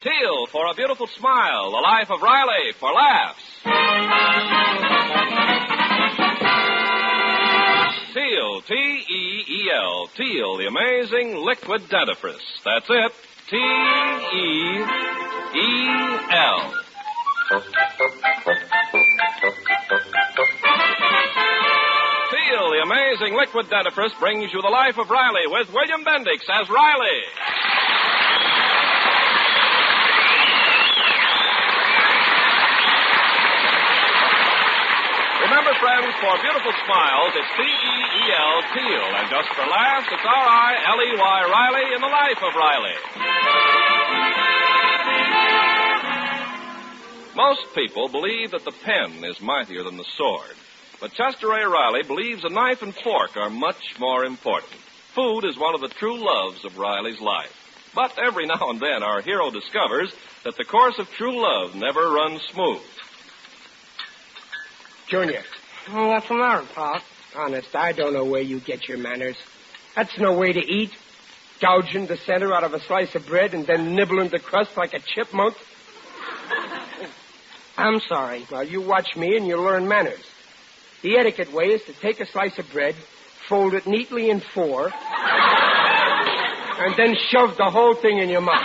Teal for a beautiful smile. The Life of Riley for laughs. Teal, T-E-E-L. Teal, the amazing liquid dentifrice. That's it. T-E-E-L. Teal, the amazing liquid dentifrice, brings you The Life of Riley with William Bendix as Riley. Remember, friends, for beautiful smiles, it's T-E-E-L, Teal. And just for laughs, it's R-I-L-E-Y, Riley in The Life of Riley. Most people believe that the pen is mightier than the sword. But Chester A. Riley believes a knife and fork are much more important. Food is one of the true loves of Riley's life. But every now and then, our hero discovers that the course of true love never runs smooth. Junior. Oh, what's the matter, Pop? Honest, I don't know where you get your manners. That's no way to eat. Gouging the center out of a slice of bread and then nibbling the crust like a chipmunk. I'm sorry. Well, you watch me and you'll learn manners. The etiquette way is to take a slice of bread, fold it neatly in four, and then shove the whole thing in your mouth.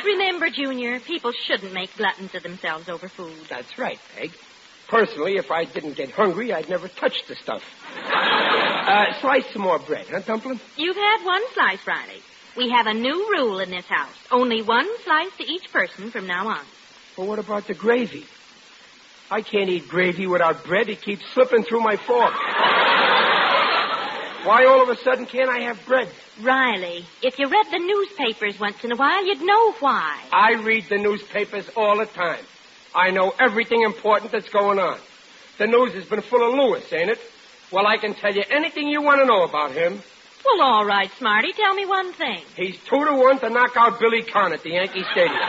Remember, Junior, people shouldn't make gluttons of themselves over food. That's right, Peg. Personally, if I didn't get hungry, I'd never touch the stuff. Slice some more bread, huh, Dumpling? You've had one slice, Riley. We have a new rule in this house. Only one slice to each person from now on. Well, what about the gravy? I can't eat gravy without bread. It keeps slipping through my fork. Why all of a sudden can't I have bread? Riley, if you read the newspapers once in a while, you'd know why. I read the newspapers all the time. I know everything important that's going on. The news has been full of Lewis, ain't it? Well, I can tell you anything you want to know about him. Well, all right, Smarty. Tell me one thing. He's 2-1 to knock out Billy Conn at the Yankee Stadium.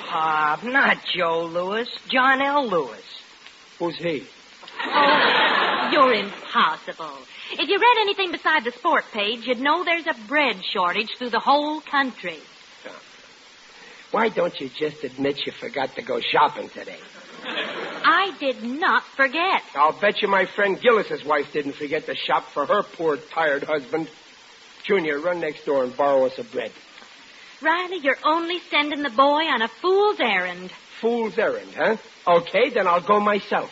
Pop, not Joe Lewis. John L. Lewis. Who's he? Oh, you're impossible. If you read anything beside the sport page, you'd know there's a bread shortage through the whole country. Why don't you just admit you forgot to go shopping today? I did not forget. I'll bet you my friend Gillis's wife didn't forget to shop for her poor, tired husband. Junior, run next door and borrow us a bread. Riley, you're only sending the boy on a fool's errand. Fool's errand, huh? Okay, then I'll go myself.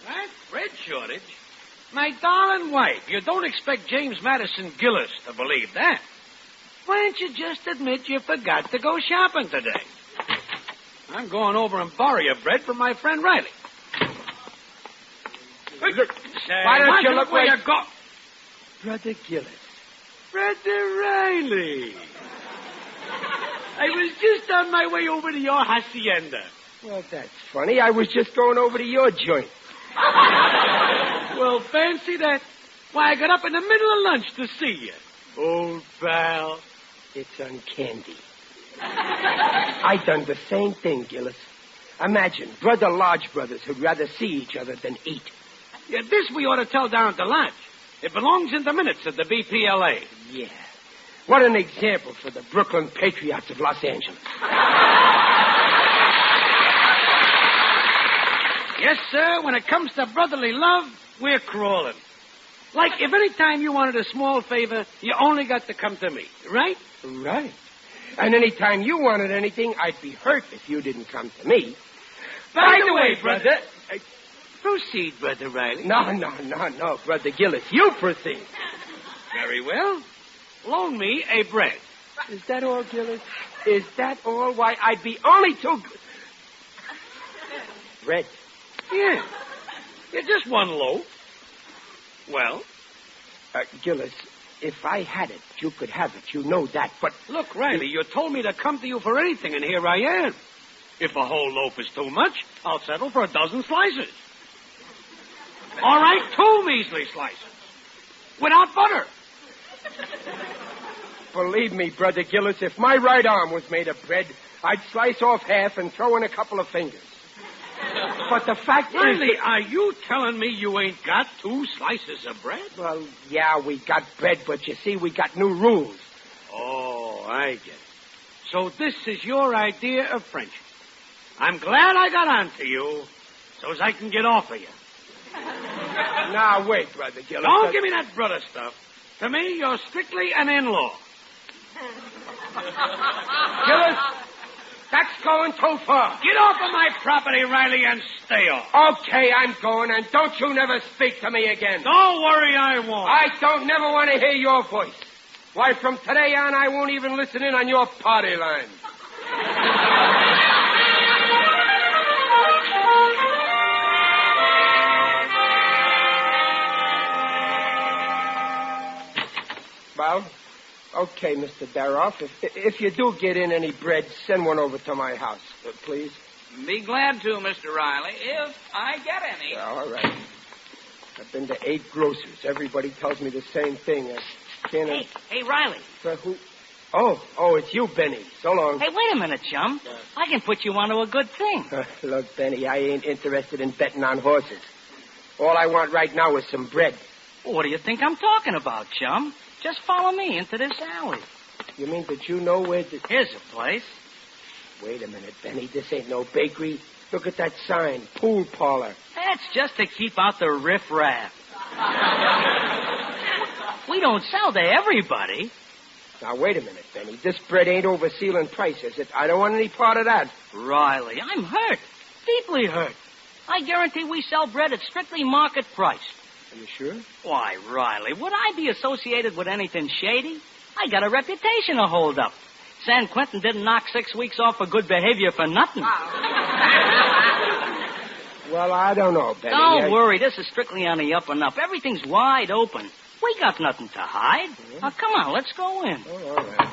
What? Bread shortage? My darling wife, you don't expect James Madison Gillis to believe that. Why don't you just admit you forgot to go shopping today? I'm going over and borrow your bread from my friend Riley. Why don't you look where where you go? Brother Gillis. Brother Riley. I was just on my way over to your hacienda. Well, that's funny. I was just going over to your joint. Well, fancy that. Why, I got up in the middle of lunch to see you. Old pal. It's uncanny. I done the same thing, Gillis. Imagine, brother Lodge brothers who'd rather see each other than eat. Yeah, this we ought to tell down at the lodge. It belongs in the minutes of the BPLA. Yeah. What an example for the Brooklyn Patriots of Los Angeles. Yes, sir, when it comes to brotherly love, we're crawling. Like, if any time you wanted a small favor, you only got to come to me, right? Right. And any time you wanted anything, I'd be hurt if you didn't come to me. By the way, brother... Proceed, Brother Riley. No, Brother Gillis. You proceed. Very well. Loan me a bread. Is that all, Gillis? Is that all? Why, I'd be only too... Bread. Yeah. Yeah, just one loaf. Well? Gillis, if I had it, you could have it. You know that, but... Look, Riley, you told me to come to you for anything, and here I am. If a whole loaf is too much, I'll settle for a dozen slices. All right, 2 measly slices. Without butter. Believe me, Brother Gillis, if my right arm was made of bread, I'd slice off half and throw in a couple of fingers. but the fact Riley, is... are you telling me you ain't got 2 slices of bread? Well, yeah, we got bread, but you see, we got new rules. Oh, I get it. So this is your idea of friendship. I'm glad I got on to you, so as I can get off of you. Now, wait, Brother Gillis. Don't give me that brother stuff. To me, you're strictly an in-law. Gillis, that's going too far. Get off of my property, Riley, and stay off. Okay, I'm going, and don't you never speak to me again. Don't worry, I won't. I don't never want to hear your voice. Why, from today on, I won't even listen in on your party line. Well, okay, Mr. Daroff. If you do get in any bread, send one over to my house, please. Be glad to, Mr. Riley, if I get any. Yeah, all right. I've been to 8 grocers. Everybody tells me the same thing. Hey, Riley. Who? Oh, it's you, Benny. So long. Hey, wait a minute, chum. I can put you onto a good thing. Look, Benny, I ain't interested in betting on horses. All I want right now is some bread. What do you think I'm talking about, chum? Just follow me into this alley. You mean that you know where the... Here's a place. Wait a minute, Benny. This ain't no bakery. Look at that sign. Pool parlor. That's just to keep out the riffraff. We don't sell to everybody. Now, wait a minute, Benny. This bread ain't over ceiling price, is it? I don't want any part of that. Riley, I'm hurt. Deeply hurt. I guarantee we sell bread at strictly market price. Are you sure? Why, Riley, would I be associated with anything shady? I got a reputation to hold up. San Quentin didn't knock 6 weeks off for good behavior for nothing. Well, I don't know, Benny. Don't worry. This is strictly on the up and up. Everything's wide open. We got nothing to hide. Now, come on, let's go in. Oh, all right.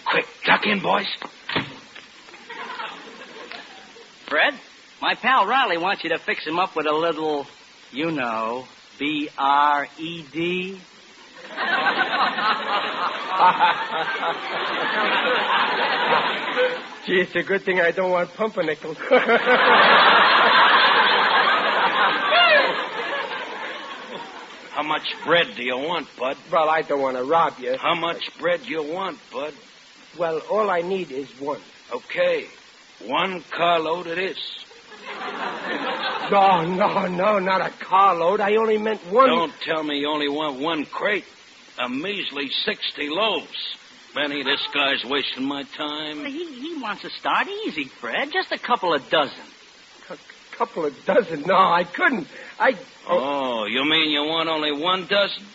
Quick, duck in, boys. Fred, my pal Riley wants you to fix him up with a little, you know, B-R-E-D. Gee, it's a good thing I don't want pumpernickel. How much bread do you want, Bud? Well, I don't want to rob you. How much bread you want, Bud? Well, all I need is one. Okay. 1 carload it is. No, not a carload. I only meant one. Don't tell me you only want 1 crate. A measly 60 loaves. Benny, this guy's wasting my time. He wants to start easy, Fred. Just a couple of dozen. A couple of dozen? No, I couldn't. Oh, you mean you want only 1 dozen?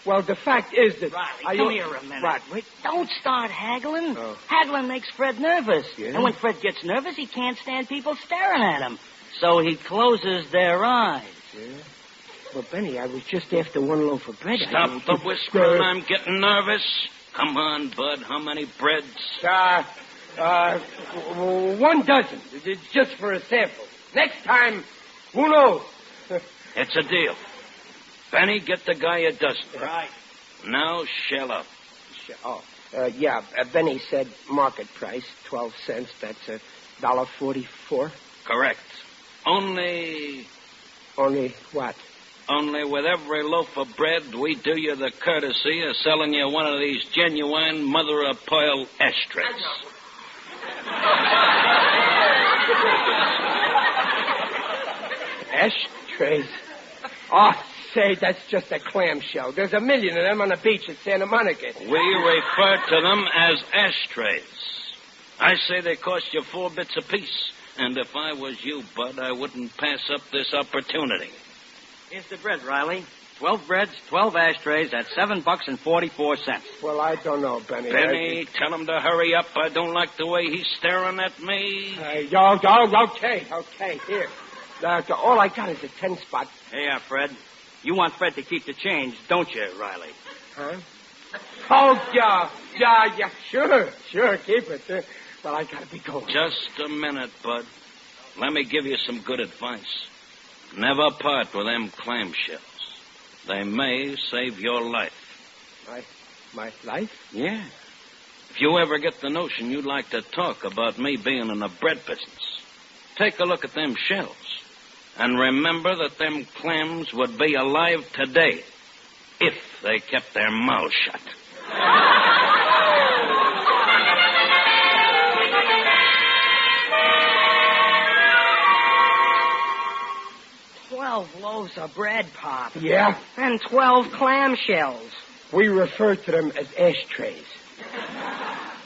Well, the fact is that... Riley, come here a minute. What? Wait. Don't start haggling. Oh. Haggling makes Fred nervous. Yeah? And when Fred gets nervous, he can't stand people staring at him. So he closes their eyes. Yeah? Well, Benny, I was just after 1 loaf of bread. Stop the whispering. I'm getting nervous. Come on, Bud. How many breads? 1 dozen. It's just for a sample. Next time, who knows? It's a deal. Benny, get the guy a dozen. Right. Now, shell up. Benny said market price, 12 cents. That's $1.44. Correct. Only what? Only with every loaf of bread, we do you the courtesy of selling you one of these genuine mother-of-pearl ashtrays. Ashtrays? Oh, say, that's just a clamshell. There's 1 million of them on the beach at Santa Monica. We refer to them as ashtrays. I say they cost you 4 bits apiece. And if I was you, Bud, I wouldn't pass up this opportunity. Here's the bread, Riley. 12 breads, 12 ashtrays at $7.44. Well, I don't know, Benny. Benny, tell him to hurry up. I don't like the way he's staring at me. Okay, here. All I got is a 10 spot. Hey, Fred. You want Fred to keep the change, don't you, Riley? Huh? Oh, yeah, sure, keep it. Well, I gotta be going. Just a minute, Bud. Let me give you some good advice. Never part with them clamshells. They may save your life. My life? Yeah. If you ever get the notion you'd like to talk about me being in the bread business, take a look at them shells. And remember that them clams would be alive today if they kept their mouths shut. 12 loaves of bread, Pop. Yeah? And 12 clam shells. We refer to them as ashtrays.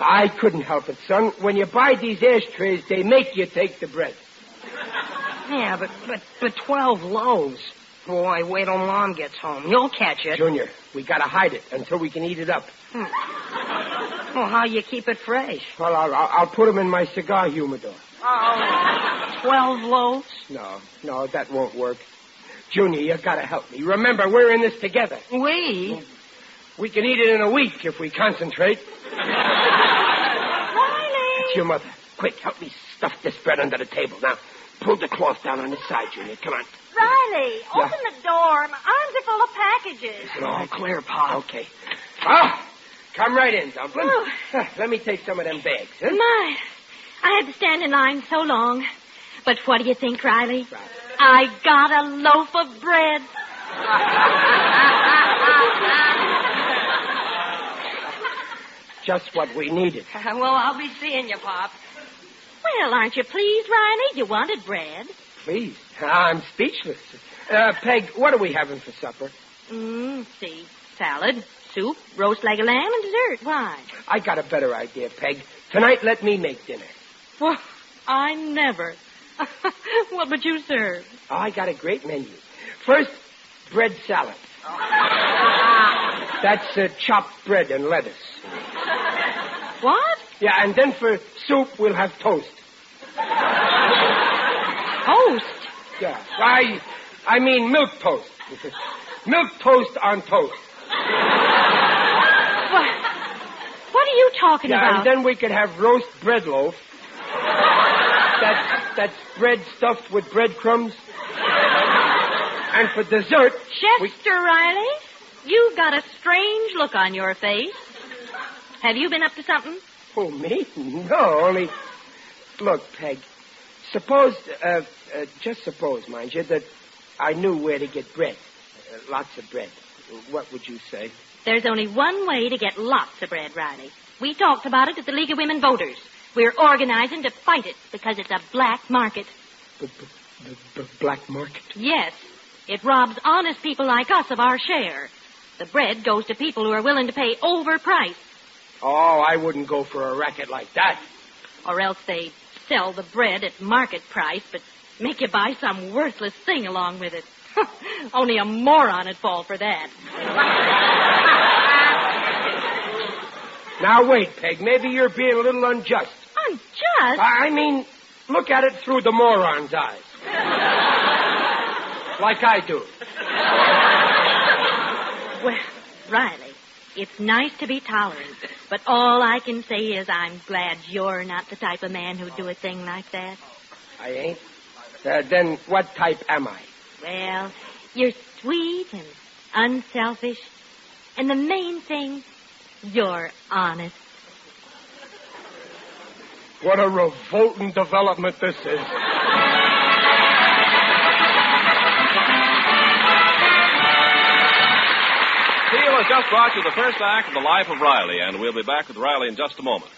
I couldn't help it, son. When you buy these ashtrays, they make you take the bread. Yeah, but 12 loaves. Boy, wait till Mom gets home. You'll catch it. Junior, we gotta hide it until we can eat it up. Well, how you keep it fresh? Well, I'll put them in my cigar humidor. Oh, 12 loaves? No, that won't work. Junior, you gotta help me. Remember, we're in this together. We? We can eat it in a week if we concentrate. Riley! It's your mother. Quick, help me stuff this bread under the table. Now, pull the cloth down on this side, Junior. Come on. Riley, open the door. My arms are full of packages. It's all clear, Pa. Okay. Oh, come right in, Dumpling. Let me take some of them bags. Huh? My, I had to stand in line so long. But what do you think, Riley? I got a loaf of bread. Just what we needed. Well, I'll be seeing you, Pop. Well, aren't you pleased, Riley? You wanted bread. Please. I'm speechless. Peg, what are we having for supper? See. Salad, soup, roast leg of lamb, and dessert. Why? I got a better idea, Peg. Tonight, let me make dinner. Well, I never. What would you serve? Oh, I got a great menu. First, bread salad. That's chopped bread and lettuce. What? Yeah, and then for soup, we'll have toast. Toast? Yeah, I mean milk toast. Milk toast on toast. What are you talking about? And then we could have roast bread loaf. That's bread stuffed with breadcrumbs. And for dessert... Chester Riley, you've got a strange look on your face. Have you been up to something? Oh, me? No, only... Look, Peg, suppose, just suppose, mind you, that I knew where to get bread. Lots of bread. What would you say? There's only one way to get lots of bread, Riley. We talked about it at the League of Women Voters. We're organizing to fight it because it's a black market. Black market? Yes. It robs honest people like us of our share. The bread goes to people who are willing to pay overpriced. Oh, I wouldn't go for a racket like that. Or else they sell the bread at market price, but make you buy some worthless thing along with it. Only a moron would fall for that. Now, wait, Peg. Maybe you're being a little unjust. Unjust? I mean, look at it through the moron's eyes. Like I do. Well, Riley, it's nice to be tolerant, but all I can say is I'm glad you're not the type of man who'd do a thing like that. I ain't? Then what type am I? Well, you're sweet and unselfish, and the main thing, you're honest. What a revolting development this is. Steele has just brought you the first act of The Life of Riley, and we'll be back with Riley in just a moment.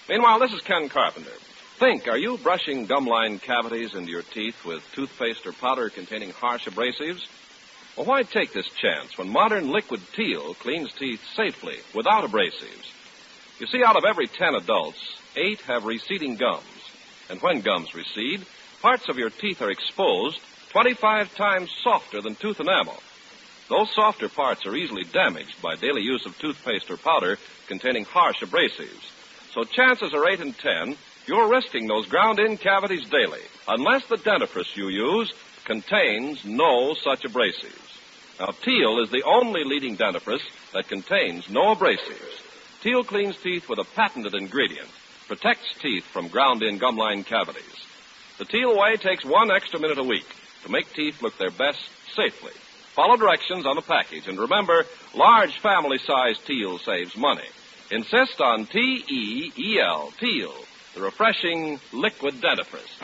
Meanwhile, this is Ken Carpenter. Think, are you brushing gum line cavities into your teeth with toothpaste or powder containing harsh abrasives? Well, why take this chance when modern liquid Teal cleans teeth safely without abrasives? You see, out of every 10 adults, 8 have receding gums. And when gums recede, parts of your teeth are exposed 25 times softer than tooth enamel. Those softer parts are easily damaged by daily use of toothpaste or powder containing harsh abrasives. So chances are 8 in 10 you're risking those ground-in cavities daily, unless the dentifrice you use contains no such abrasives. Now, Teal is the only leading dentifrice that contains no abrasives. Teal cleans teeth with a patented ingredient, protects teeth from ground-in gum line cavities. The Teal way takes 1 extra minute a week to make teeth look their best safely. Follow directions on the package. And remember, large family-sized Teal saves money. Insist on T-E-E-L, Teal, the refreshing liquid dentifrice.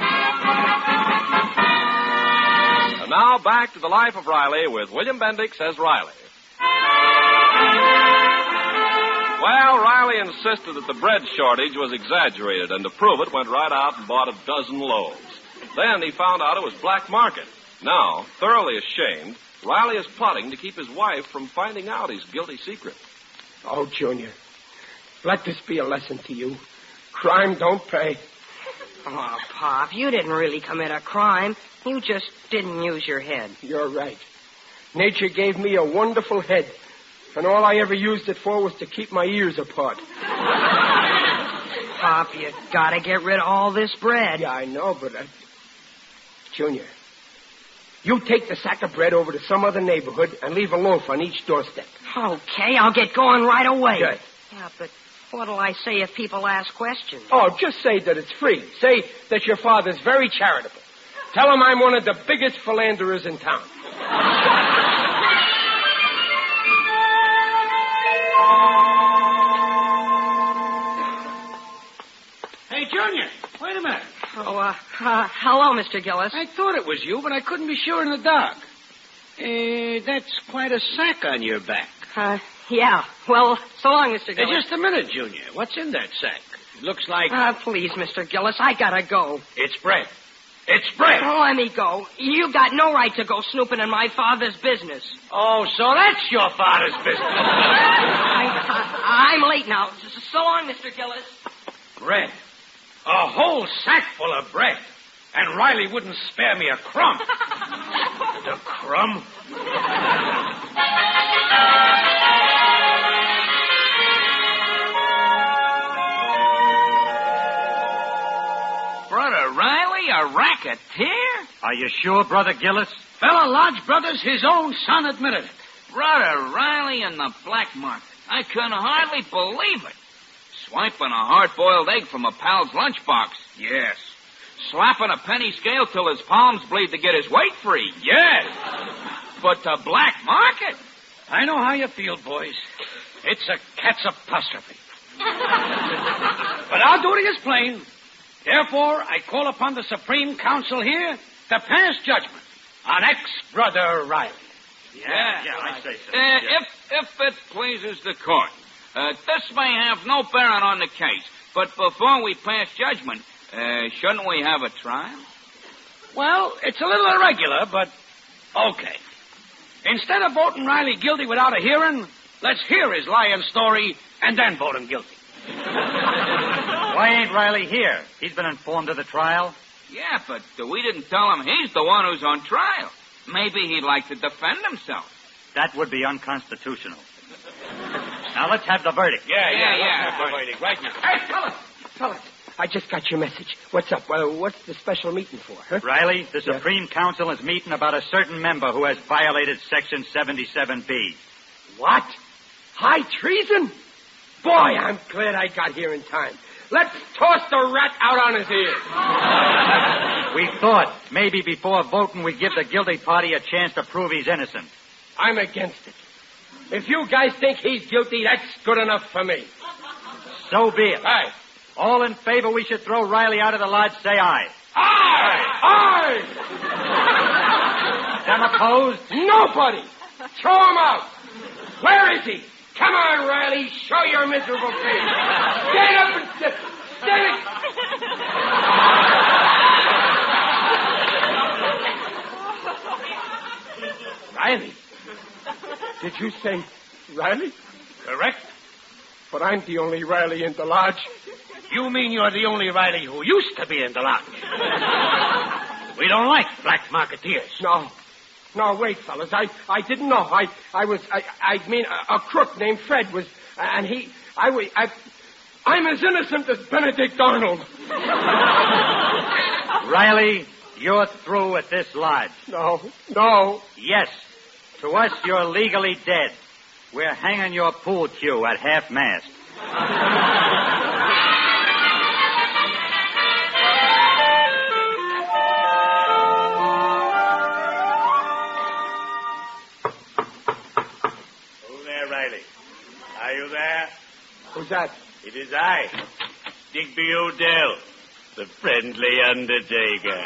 And now back to the life of Riley with William Bendix as Riley. Well, Riley insisted that the bread shortage was exaggerated, and to prove it, went right out and bought a dozen loaves. Then he found out it was black market. Now, thoroughly ashamed, Riley is plotting to keep his wife from finding out his guilty secret. Oh, Junior, let this be a lesson to you. Crime don't pay. Oh, Pop, you didn't really commit a crime. You just didn't use your head. You're right. Nature gave me a wonderful head, and all I ever used it for was to keep my ears apart. Pop, you gotta get rid of all this bread. Yeah, I know, but Junior, you take the sack of bread over to some other neighborhood and leave a loaf on each doorstep. Okay, I'll get going right away. Good. Yeah, but what'll I say if people ask questions? Oh, just say that it's free. Say that your father's very charitable. Tell him I'm one of the biggest philanderers in town. Hey, Junior, wait a minute. Oh, hello, Mr. Gillis. I thought it was you, but I couldn't be sure in the dark. That's quite a sack on your back. Yeah. Well, so long, Mr. Hey, Gillis. just a minute, Junior. What's in that sack? It looks like... Please, Mr. Gillis, I gotta go. It's bread. It's bread. Oh, let me go. You got no right to go snooping in my father's business. Oh, so that's your father's business. I'm late now. So long, Mr. Gillis. Bread. A whole sack full of bread. And Riley wouldn't spare me a crumb. The crumb? Brother Riley, a racketeer? Are you sure, Brother Gillis? Fella Lodge Brothers, his own son, admitted it. Brother Riley in the black market. I couldn't hardly believe it. Swiping a hard-boiled egg from a pal's lunchbox. Yes. Slapping a penny scale till his palms bleed to get his weight free. Yes. But the black market? I know how you feel, boys. It's a cat's apostrophe. But our duty is plain. Therefore, I call upon the Supreme Council here to pass judgment on ex-brother Riley. Yeah, I say so. If it pleases the court, this may have no bearing on the case, but before we pass judgment, shouldn't we have a trial? Well, it's a little irregular, but okay. Instead of voting Riley guilty without a hearing, let's hear his lying story and then vote him guilty. Why ain't Riley here? He's been informed of the trial. Yeah, but we didn't tell him he's the one who's on trial. Maybe he'd like to defend himself. That would be unconstitutional. Now let's have the verdict. Yeah. Let's have the verdict right now. Hey, fellas, I just got your message. What's up? Well, what's the special meeting for, huh? Riley, the Supreme Council is meeting about a certain member who has violated Section 77B. What? High treason? Boy, I'm glad I got here in time. Let's toss the rat out on his ears. We thought maybe before voting we'd give the guilty party a chance to prove he's innocent. I'm against it. If you guys think he's guilty, that's good enough for me. So be it. Aye. All in favor we should throw Riley out of the lodge, say aye. Aye! Them opposed? Nobody! Throw him out! Where is he? Come on, Riley. Show your miserable face. Stand up and sit. Stand Riley. Did you say Riley? Correct. But I'm the only Riley in the lodge. You mean you're the only Riley who used to be in the lodge? We don't like black marketeers. No, wait, fellas. I didn't know. I mean, a crook named Fred was, and I'm as innocent as Benedict Arnold. Riley, you're through at this lodge. No. Yes. To us, you're legally dead. We're hanging your pool cue at half-mast. Are you there? Who's that? It is I, Digby Odell, the friendly undertaker.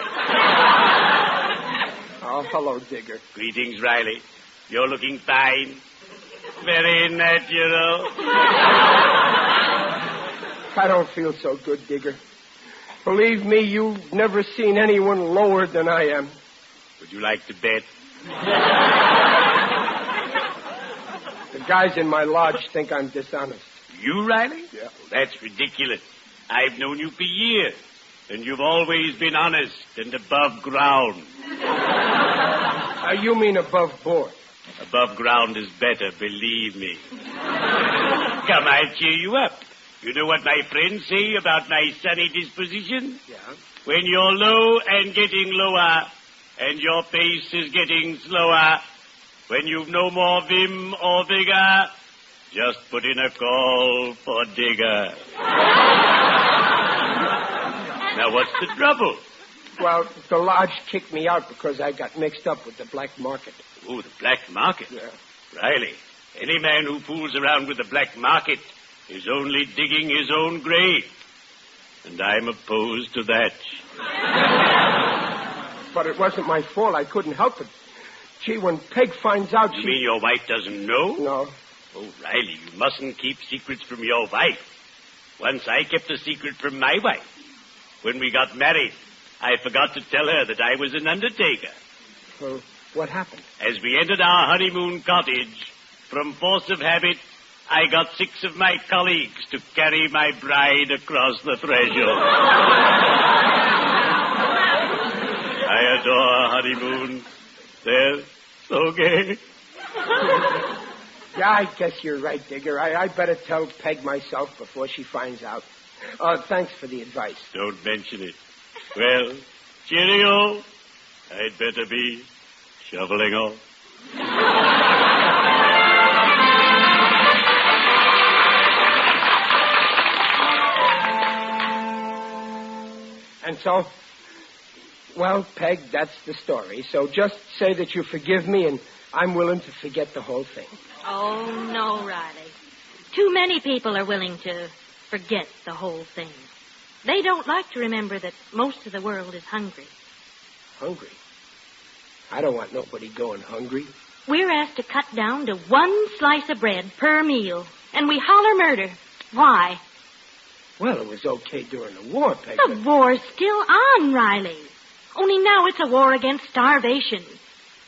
Oh, hello, Digger. Greetings, Riley. You're looking fine. Very natural. I don't feel so good, Digger. Believe me, you've never seen anyone lower than I am. Would you like to bet? The guys in my lodge think I'm dishonest. You, Riley? Yeah. That's ridiculous. I've known you for years, and you've always been honest and above ground. You mean above board? Above ground is better, believe me. Come, I'll cheer you up. You know what my friends say about my sunny disposition? Yeah. When you're low and getting lower, and your pace is getting slower, when you've no more vim or vigor, just put in a call for Digger. Now, what's the trouble? Well, the lodge kicked me out because I got mixed up with the black market. Oh, the black market? Yeah. Riley, any man who fools around with the black market is only digging his own grave. And I'm opposed to that. But it wasn't my fault. I couldn't help it. Gee, when Peg finds out You mean your wife doesn't know? No. Oh, Riley, you mustn't keep secrets from your wife. Once I kept a secret from my wife. When we got married, I forgot to tell her that I was an undertaker. Well, what happened? As we entered our honeymoon cottage, from force of habit, I got 6 of my colleagues to carry my bride across the threshold. I adore our honeymoon. They're so gay. Yeah, I guess you're right, Digger. I better tell Peg myself before she finds out. Thanks for the advice. Don't mention it. Well, cheerio. I'd better be shoveling off. And so, well, Peg, that's the story. So just say that you forgive me, and I'm willing to forget the whole thing. Oh, no, Riley. Too many people are willing to forget the whole thing. They don't like to remember that most of the world is hungry. Hungry? I don't want nobody going hungry. We're asked to cut down to 1 slice of bread per meal, and we holler murder. Why? Well, it was okay during the war, Peg. The war's still on, Riley. Only now it's a war against starvation.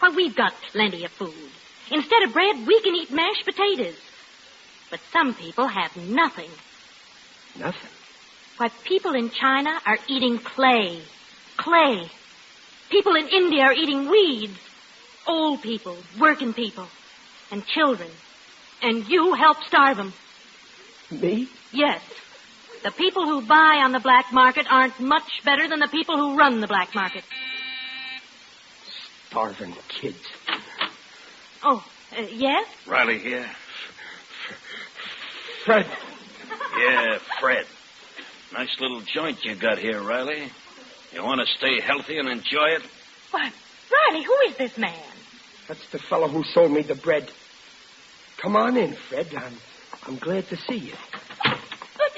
Why, we've got plenty of food. Instead of bread, we can eat mashed potatoes. But some people have nothing. Nothing? Why, people in China are eating clay. Clay. People in India are eating weeds. Old people, working people, and children. And you help starve them. Me? Yes. The people who buy on the black market aren't much better than the people who run the black market. Starving kids. Oh, yes? Riley here. Fred. Yeah, Fred. Nice little joint you got here, Riley. You want to stay healthy and enjoy it? Why, Riley, who is this man? That's the fellow who sold me the bread. Come on in, Fred. I'm glad to see you. But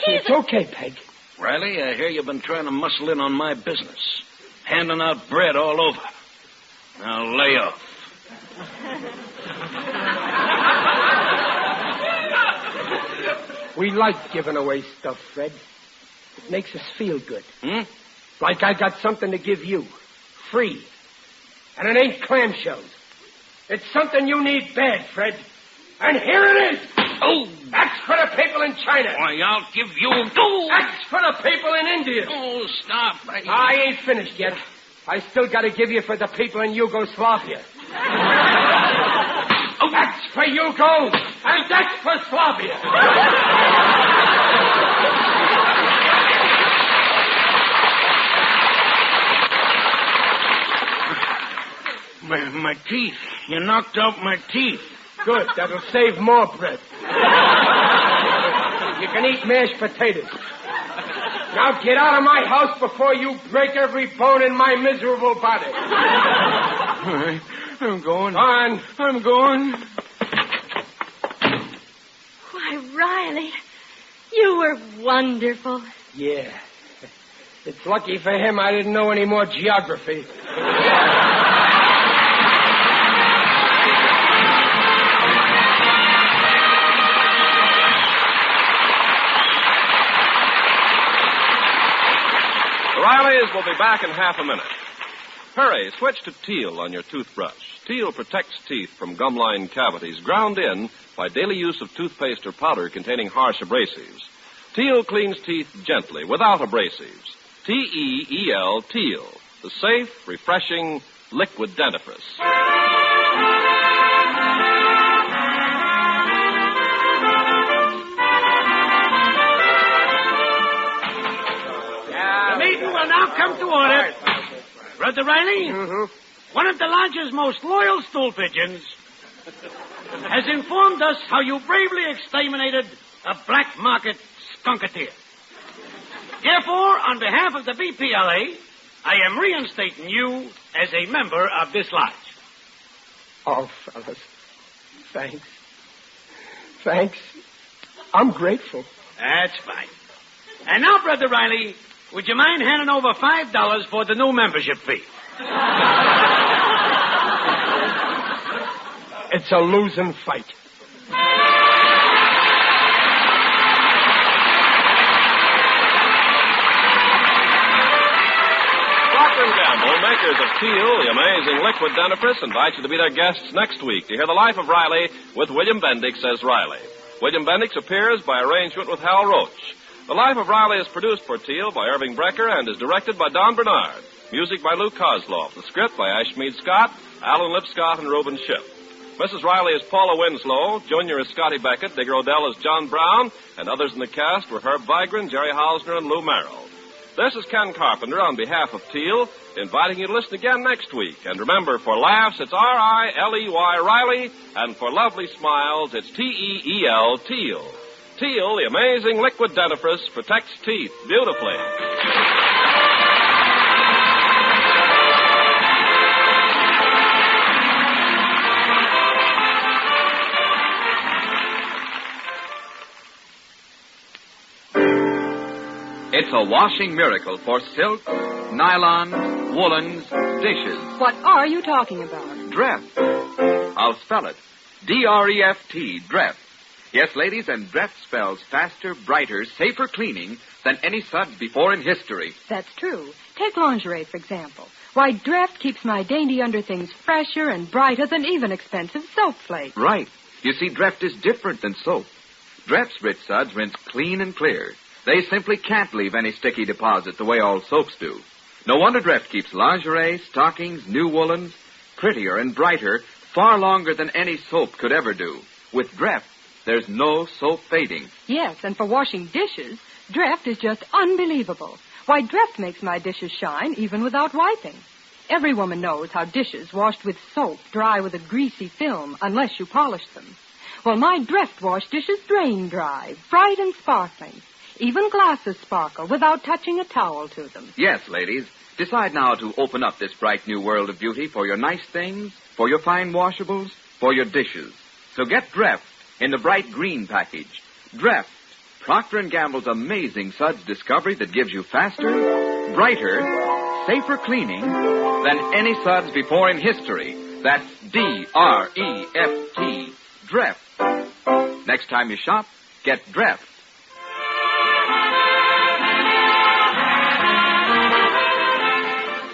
he's... It's okay, Peg. Riley, I hear you've been trying to muscle in on my business. Handing out bread all over. Now lay off. We like giving away stuff, Fred. It makes us feel good. Like I got something to give you. Free. And it ain't clamshells. It's something you need bad, Fred. And here it is. Oh! That's for the people in China. Why, I'll give you... That's for the people in India. Oh, stop. I ain't finished yet. I still got to give you for the people in Yugoslavia. That's for Yugo, and that's for Slavia. My teeth. You knocked out my teeth. Good. That'll save more bread. You can eat mashed potatoes. Now get out of my house before you break every bone in my miserable body. I'm going. On. I'm going. Riley, you were wonderful. Yeah. It's lucky for him I didn't know any more geography. The Rileys will be back in half a minute. Hurry, switch to Teal on your toothbrush. Teal protects teeth from gum-lined cavities ground in by daily use of toothpaste or powder containing harsh abrasives. Teal cleans teeth gently, without abrasives. T-E-E-L, Teal, the safe, refreshing liquid dentifrice. The meeting will now come to order. Brother Riley, one of the lodge's most loyal stool pigeons has informed us how you bravely exterminated a black market skunketeer. Therefore, on behalf of the BPLA, I am reinstating you as a member of this lodge. Oh, fellas. Thanks. Thanks. I'm grateful. That's fine. And now, Brother Riley, would you mind handing over $5 for the new membership fee? It's a losing fight. Procter & Gamble, makers of Teal, the amazing liquid dentifrice, invite you to be their guests next week to hear the life of Riley with William Bendix as Riley. William Bendix appears by arrangement with Hal Roach. The Life of Riley is produced for Teal by Irving Brecker and is directed by Don Bernard. Music by Lou Kozloff. The script by Ashmead Scott, Alan Lipscott, and Reuben Ship. Mrs. Riley is Paula Winslow. Junior is Scotty Beckett. Digger Odell is John Brown. And others in the cast were Herb Vigran, Jerry Hausner, and Lou Merrill. This is Ken Carpenter on behalf of Teal, inviting you to listen again next week. And remember, for laughs, it's R-I-L-E-Y, Riley. And for lovely smiles, it's T-E-E-L, Teal. Teal, the amazing liquid dentifrice, protects teeth beautifully. It's a washing miracle for silk, nylon, woolens, dishes. What are you talking about? Dreft. I'll spell it. D-R-E-F-T, Dreft. Yes, ladies, and Dreft spells faster, brighter, safer cleaning than any suds before in history. That's true. Take lingerie, for example. Why, Dreft keeps my dainty underthings fresher and brighter than even expensive soap flakes. Right. You see, Dreft is different than soap. Dreft's rich suds rinse clean and clear. They simply can't leave any sticky deposit the way all soaps do. No wonder Dreft keeps lingerie, stockings, new woolens, prettier and brighter far longer than any soap could ever do. With Dreft, there's no soap fading. Yes, and for washing dishes, Dreft is just unbelievable. Why, Dreft makes my dishes shine even without wiping. Every woman knows how dishes washed with soap dry with a greasy film unless you polish them. Well, my Dreft wash dishes drain dry, bright and sparkling. Even glasses sparkle without touching a towel to them. Yes, ladies. Decide now to open up this bright new world of beauty for your nice things, for your fine washables, for your dishes. So get Dreft in the bright green package. Dreft, Procter & Gamble's amazing suds discovery that gives you faster, brighter, safer cleaning than any suds before in history. That's D-R-E-F-T, Dreft. Next time you shop, get Dreft.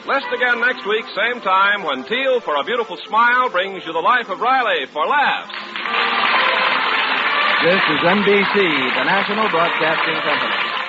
Listen again next week, same time, when Teal for a Beautiful Smile brings you the Life of Riley for laughs. This is NBC, the National Broadcasting Company.